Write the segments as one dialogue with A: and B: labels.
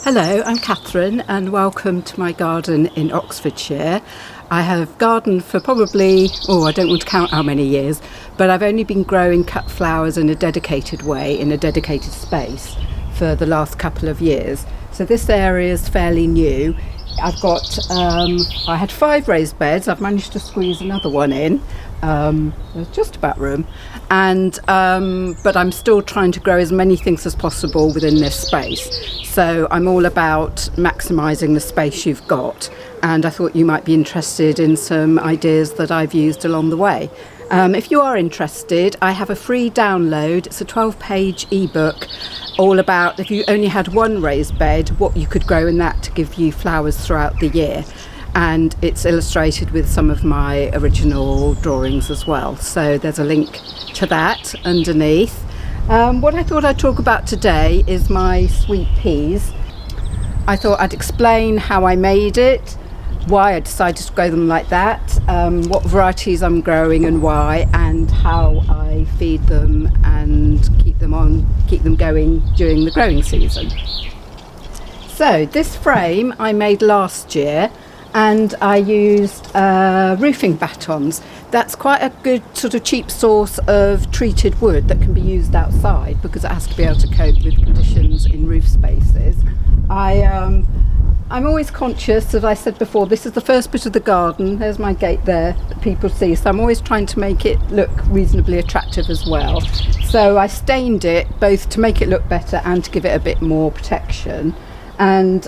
A: Hello, I'm Catherine and welcome to my garden in Oxfordshire. I have gardened for probably, I don't want to count how many years, but I've only been growing cut flowers in a dedicated way, in a dedicated space for the last couple of years. So this area is fairly new. I had 5 raised beds. I've managed to squeeze another one in. There's just about room, but I'm still trying to grow as many things as possible within this space. So I'm all about maximising the space you've got, and I thought you might be interested in some ideas that I've used along the way. If you are interested, I have a free download. It's a 12-page ebook all about, if you only had one raised bed, what you could grow in that to give you flowers throughout the year. And it's illustrated with some of my original drawings as well. So there's a link to that underneath. What I thought I'd talk about today is my sweet peas. I thought I'd explain how I made it, why I decided to grow them like that, what varieties I'm growing and why, and how I feed them and keep them going during the growing season. So this frame I made last year, and I used roofing batons. That's quite a good sort of cheap source of treated wood that can be used outside because it has to be able to cope with conditions in roof spaces. I'm always conscious, as I said before, this is the first bit of the garden. There's my gate there that people see, so I'm always trying to make it look reasonably attractive as well. So I stained it both to make it look better and to give it a bit more protection. And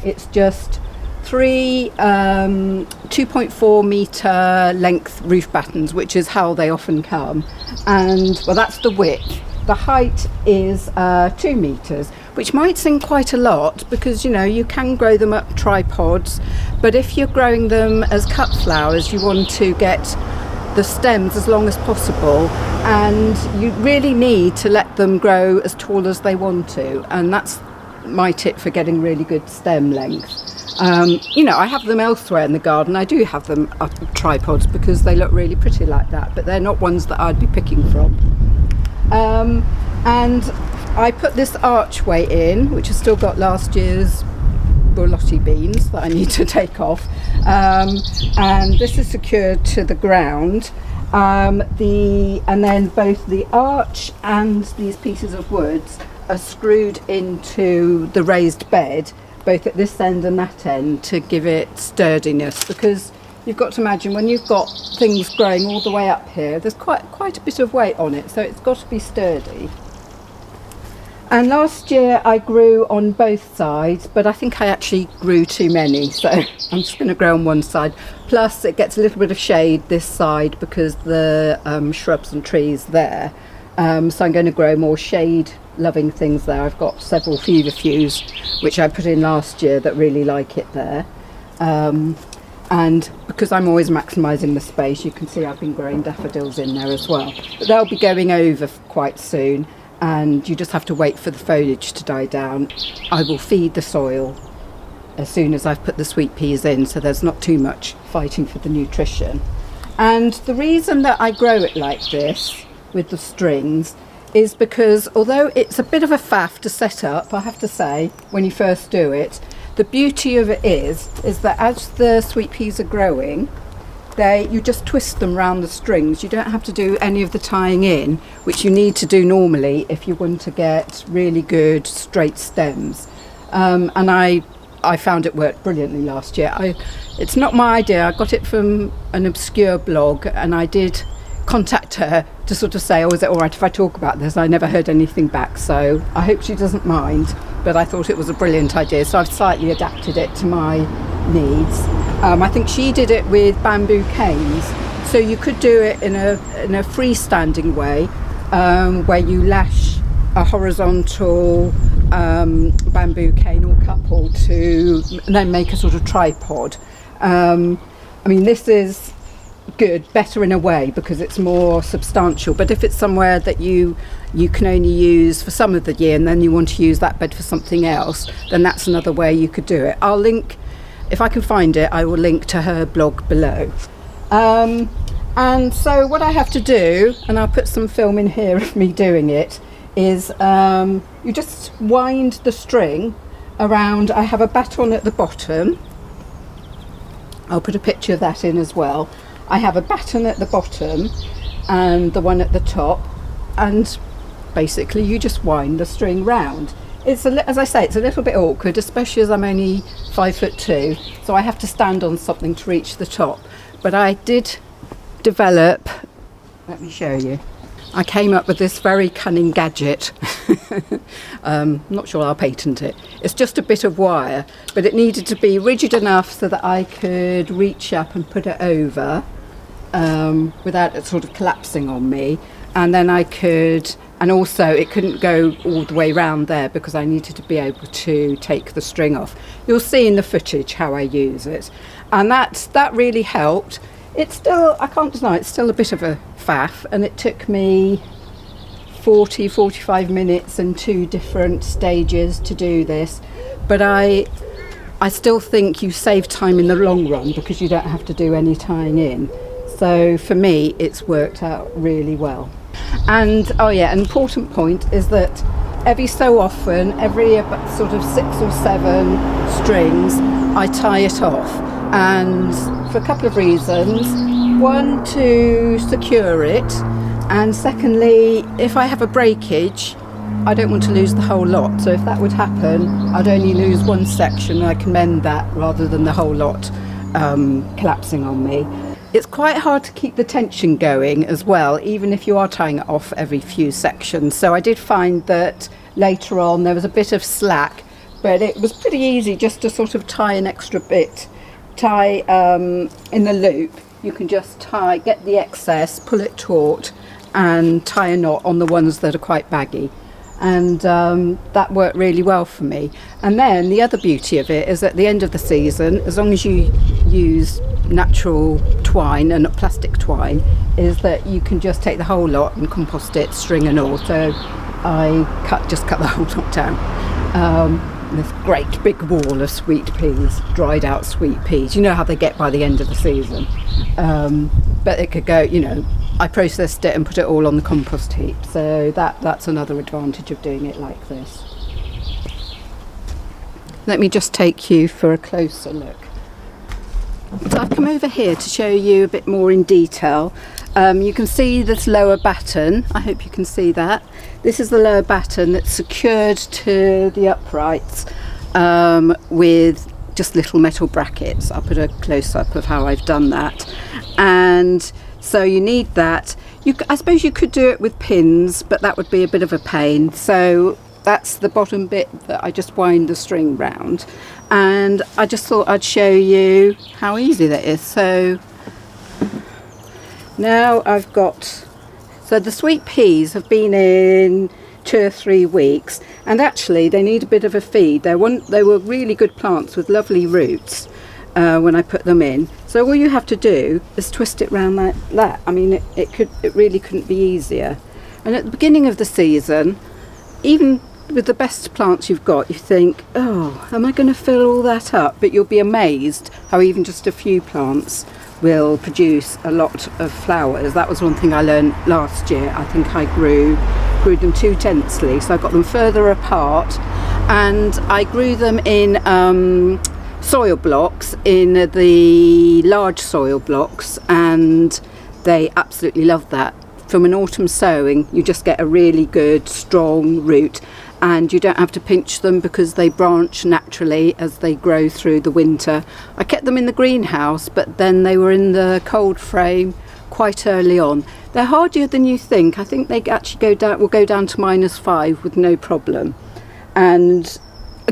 A: it's just 3 2.4 metre length roof battens, which is how they often come, and that's the width. The height is 2 metres, which might seem quite a lot because you can grow them up tripods, but if you're growing them as cut flowers you want to get the stems as long as possible, and you really need to let them grow as tall as they want to, and that's my tip for getting really good stem length. I have them elsewhere in the garden. I do have them up tripods because they look really pretty like that, but they're not ones that I'd be picking from. And I put this archway in, which has still got last year's borlotti beans that I need to take off, and this is secured to the ground. And then both the arch and these pieces of wood are screwed into the raised bed, both at this end and that end, to give it sturdiness, because you've got to imagine when you've got things growing all the way up here, there's quite a bit of weight on it, so it's got to be sturdy. And last year I grew on both sides, but I think I actually grew too many, so I'm just going to grow on one side. Plus it gets a little bit of shade this side because the shrubs and trees there, so I'm going to grow more shade loving things there. I've got several feverfews which I put in last year that really like it there, and because I'm always maximising the space, you can see I've been growing daffodils in there as well, but they'll be going over quite soon and you just have to wait for the foliage to die down. I will feed the soil as soon as I've put the sweet peas in, so there's not too much fighting for the nutrition. And the reason that I grow it like this with the strings is because although it's a bit of a faff to set up, I have to say, when you first do it, the beauty of it is that as the sweet peas are growing, you just twist them round the strings. You don't have to do any of the tying in, which you need to do normally if you want to get really good straight stems. And I found it worked brilliantly last year. It's not my idea. I got it from an obscure blog, and I did contact her to sort of say, is it all right if I talk about this? I never heard anything back, so I hope she doesn't mind, but I thought it was a brilliant idea, so I've slightly adapted it to my needs. I think she did it with bamboo canes, so you could do it in a freestanding way, where you lash a horizontal bamboo cane or couple to then make a sort of tripod. This is good, better in a way because it's more substantial, but if it's somewhere that you can only use for some of the year and then you want to use that bed for something else, then that's another way you could do it. I'll link, if I can find it, I will link to her blog below. And so what I have to do, and I'll put some film in here of me doing it, is you just wind the string around, I have a baton at the bottom. I'll put a picture of that in as well. I have a baton at the bottom and the one at the top, and basically you just wind the string round. It's as I say, it's a little bit awkward, especially as I'm only 5'2", so I have to stand on something to reach the top. But I did develop, let me show you. I came up with this very cunning gadget. Not sure I'll patent it. It's just a bit of wire, but it needed to be rigid enough so that I could reach up and put it over without it sort of collapsing on me. And then I could, and also it couldn't go all the way round there because I needed to be able to take the string off. You'll see in the footage how I use it. And that really helped. It's still, I can't deny, it's still a bit of a faff, and it took me 45 minutes and 2 different stages to do this. But I still think you save time in the long run because you don't have to do any tying in. So for me, it's worked out really well. And oh yeah, an important point is that every so often, every sort of 6 or 7 strings, I tie it off. And for a couple of reasons. One, to secure it, and secondly, if I have a breakage, I don't want to lose the whole lot. So if that would happen, I'd only lose one section and I can mend that rather than the whole lot collapsing on me. It's quite hard to keep the tension going as well, even if you are tying it off every few sections. So I did find that later on there was a bit of slack, but it was pretty easy just to sort of tie an extra bit. Tie in the loop, you can just tie, get the excess, pull it taut and tie a knot on the ones that are quite baggy, and that worked really well for me. And then the other beauty of it is at the end of the season, as long as you use natural twine and not plastic twine, is that you can just take the whole lot and compost it, string and all. So I just cut the whole lot down. This great big wall of sweet peas, dried out sweet peas. You know how they get by the end of the season. But it could go, you know, I processed it and put it all on the compost heap. So that's another advantage of doing it like this. Let me just take you for a closer look. So I've come over here to show you a bit more in detail. You can see this lower batten. I hope you can see that. This is the lower batten that's secured to the uprights with just little metal brackets. I'll put a close-up of how I've done that. And so you need that. I suppose you could do it with pins, but that would be a bit of a pain. So that's the bottom bit that I just wind the string round. And I just thought I'd show you how easy that is. So now I've got, so the sweet peas have been in 2 or 3 weeks, and actually they need a bit of a feed. They were really good plants with lovely roots when I put them in. So all you have to do is twist it round like that. I mean, it really couldn't be easier. And at the beginning of the season, even with the best plants you've got, you think, oh, am I going to fill all that up? But you'll be amazed how even just a few plants will produce a lot of flowers. That was one thing I learned last year. I think I grew them too densely, so I got them further apart, and I grew them in soil blocks, in the large soil blocks, and they absolutely loved that. From an autumn sowing, you just get a really good strong root, and you don't have to pinch them because they branch naturally as they grow through the winter. I kept them in the greenhouse, but then they were in the cold frame quite early on. They're hardier than you think. I think they actually will go down to -5 with no problem. And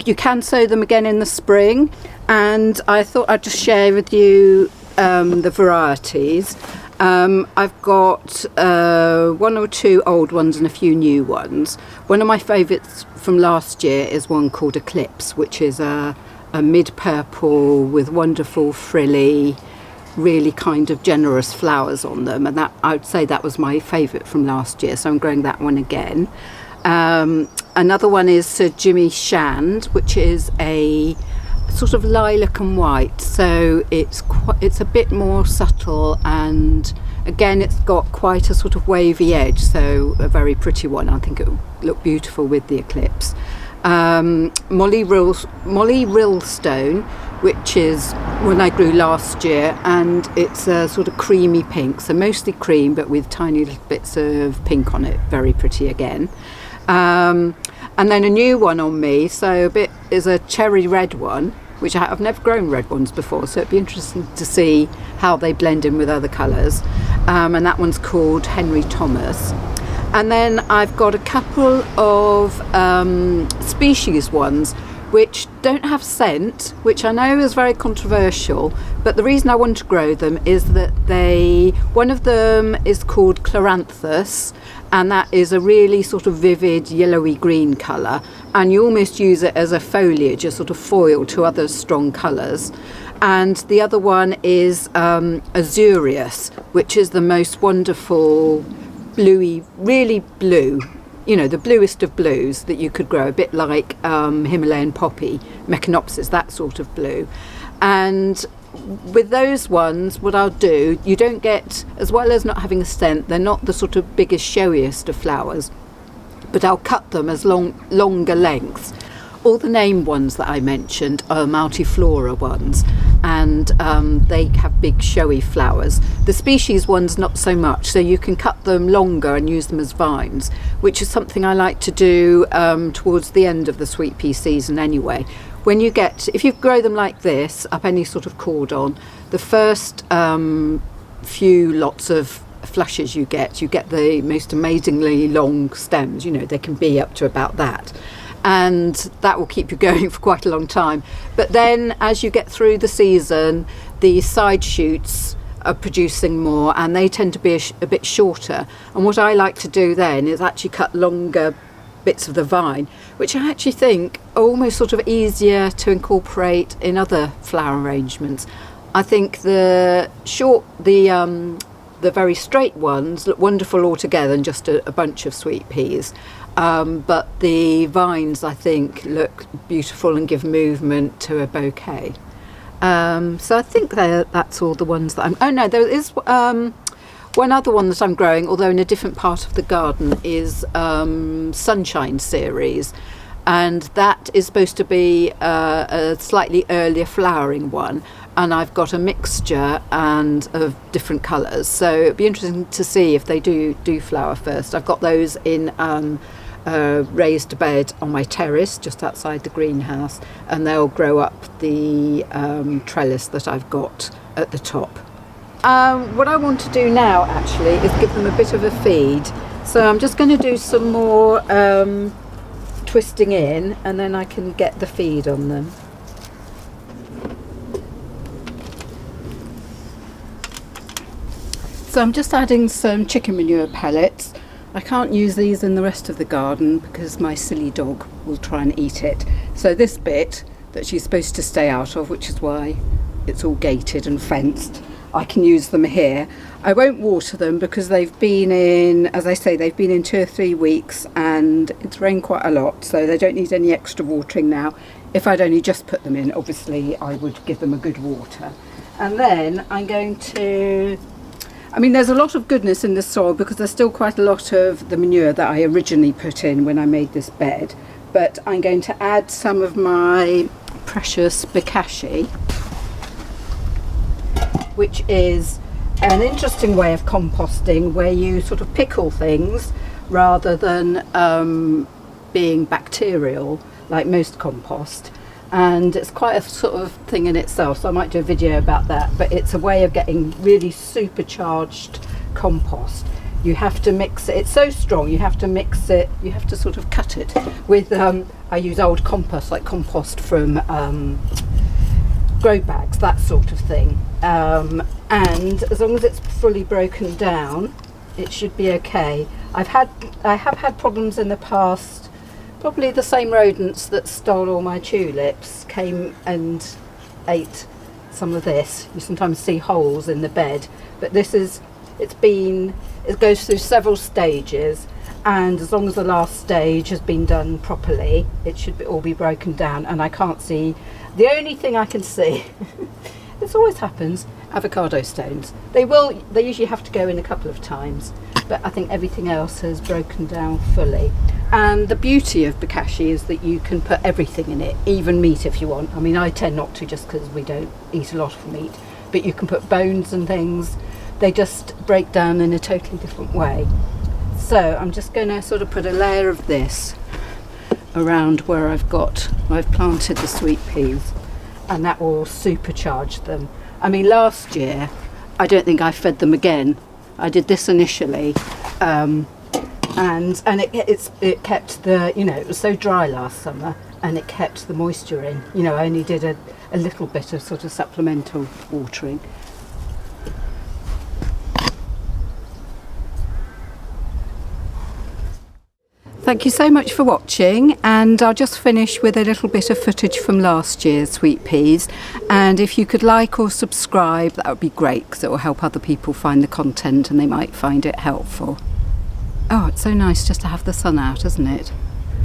A: you can sow them again in the spring. And I thought I'd just share with you the varieties. I've got 1 or 2 old ones and a few new ones. One of my favourites from last year is one called Eclipse, which is a mid-purple with wonderful frilly, really kind of generous flowers on them, and that I would say that was my favourite from last year, so I'm growing that one again. Another one is Sir Jimmy Shand, which is a sort of lilac and white, so it's a bit more subtle, and again it's got quite a sort of wavy edge, so a very pretty one. I think it would look beautiful with the Eclipse. Molly Rillstone, which is one I grew last year, and it's a sort of creamy pink, so mostly cream but with tiny little bits of pink on it, very pretty again. And then a new one on me, so a bit is a cherry red one, which I've never grown red ones before, so it'd be interesting to see how they blend in with other colours. And that one's called Henry Thomas. And then I've got a couple of species ones which don't have scent, which I know is very controversial, but the reason I want to grow them is that one of them is called Chloranthus, and that is a really sort of vivid yellowy green colour, and you almost use it as a foliage, a sort of foil to other strong colours. And the other one is Azurius, which is the most wonderful bluey, really blue, you know, the bluest of blues that you could grow, a bit like Himalayan poppy, Mechanopsis, that sort of blue. And with those ones, what I'll do, you don't get, as well as not having a scent, they're not the sort of biggest, showiest of flowers, but I'll cut them as longer lengths. All the named ones that I mentioned are multiflora ones, and they have big showy flowers. The species ones not so much, so you can cut them longer and use them as vines, which is something I like to do towards the end of the sweet pea season anyway. If you grow them like this up any sort of cordon, the first few lots of flushes you get the most amazingly long stems, you know, they can be up to about that. And that will keep you going for quite a long time. But then as you get through the season, the side shoots are producing more, and they tend to be a bit shorter. And what I like to do then is actually cut longer bits of the vine, which I actually think are almost sort of easier to incorporate in other flower arrangements. I think the very straight ones look wonderful all together and just a bunch of sweet peas. But the vines, I think, look beautiful and give movement to a bouquet. So I think that's all the ones that there is one other one that I'm growing, although in a different part of the garden, is Sunshine Series. And that is supposed to be a slightly earlier flowering one. And I've got a mixture of different colours. So it'd be interesting to see if they do flower first. I've got those in raised bed on my terrace just outside the greenhouse, and they'll grow up the trellis that I've got at the top. What I want to do now actually is give them a bit of a feed, so I'm just going to do some more twisting in, and then I can get the feed on them. So I'm just adding some chicken manure pellets. I can't use these in the rest of the garden because my silly dog will try and eat it. So this bit that she's supposed to stay out of, which is why it's all gated and fenced, I can use them here. I won't water them because they've been in, as I say, they've been in 2 or 3 weeks and it's rained quite a lot, so they don't need any extra watering now. If I'd only just put them in, obviously I would give them a good water. And then I'm going to, there's a lot of goodness in the soil because there's still quite a lot of the manure that I originally put in when I made this bed, but I'm going to add some of my precious bokashi, which is an interesting way of composting where you sort of pickle things rather than being bacterial like most compost. And it's quite a sort of thing in itself, so I might do a video about that, but it's a way of getting really supercharged compost. You have to mix it, it's so strong, you have to mix it, you have to sort of cut it with, I use old compost, like compost from grow bags, that sort of thing. And as long as it's fully broken down, it should be okay. I have had problems in the past. Probably the same rodents that stole all my tulips came and ate some of this. You sometimes see holes in the bed, but it goes through several stages, and as long as the last stage has been done properly, it should all be broken down. And I can't see, the only thing I can see, this always happens, avocado stones. They usually have to go in a couple of times, but I think everything else has broken down fully. And the beauty of bokashi is that you can put everything in it, even meat if you want. I mean, I tend not to just because we don't eat a lot of meat, but you can put bones and things. They just break down in a totally different way. So I'm just going to sort of put a layer of this around where I've planted the sweet peas, and that will supercharge them. I mean, last year I don't think I fed them again. I did this initially, and it kept the, you know, it was so dry last summer, and it kept the moisture in. You know, I only did a little bit of sort of supplemental watering. Thank you so much for watching, and I'll just finish with a little bit of footage from last year's sweet peas, and if you could like or subscribe, that would be great, because it will help other people find the content and they might find it helpful. Oh, it's so nice just to have the sun out, isn't it?